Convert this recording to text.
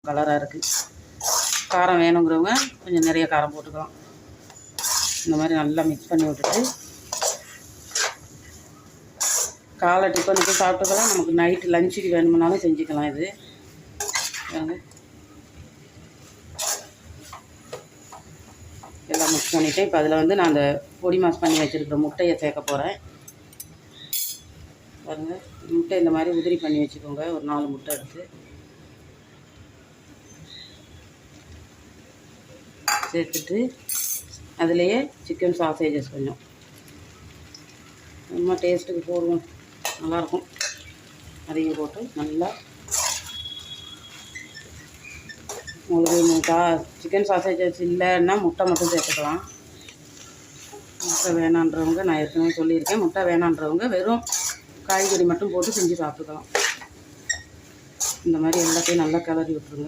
கலராக இருக்குது. காரம் வேணுங்கிறவங்க கொஞ்சம் நிறைய காரம் போட்டுக்கலாம். இந்த மாதிரி நல்லா மிக்ஸ் பண்ணி விட்டுட்டு காலை டிஃபனுக்கு சாப்பிட்டுக்கலாம். நமக்கு நைட்டு லஞ்சுக்கு வேணும்னாலும் செஞ்சுக்கலாம். இது எல்லாம் மிக்ஸ் பண்ணிவிட்டேன். இப்போ அதில் வந்து நான் அந்த பொடி மாஸ் பண்ணி வச்சுருக்கிற முட்டையை சேர்க்க போகிறேன். பாருங்கள், முட்டை இந்த மாதிரி உதிரி பண்ணி வச்சுக்கோங்க. ஒரு 4 முட்டை எடுத்து சேர்த்துட்டு அதுலேயே சிக்கன் சாசேஜஸ் கொஞ்சம் ரொம்ப டேஸ்ட்டுக்கு போடுவோம், நல்லாயிருக்கும். அதையும் போட்டு நல்லா உங்களுக்கு சிக்கன் சாசேஜஸ் இல்லைன்னா முட்டை மட்டும் சேர்த்துக்கலாம். முட்டை வேணான்றவங்க, நான் ஏற்கனவே சொல்லியிருக்கேன், முட்டை வேணான்றவங்க வெறும் காய்கறி மட்டும் போட்டு செஞ்சு சாப்பிட்டுக்கலாம். இந்த மாதிரி எல்லாத்தையும் நல்லா கிளறி விட்டுருங்க.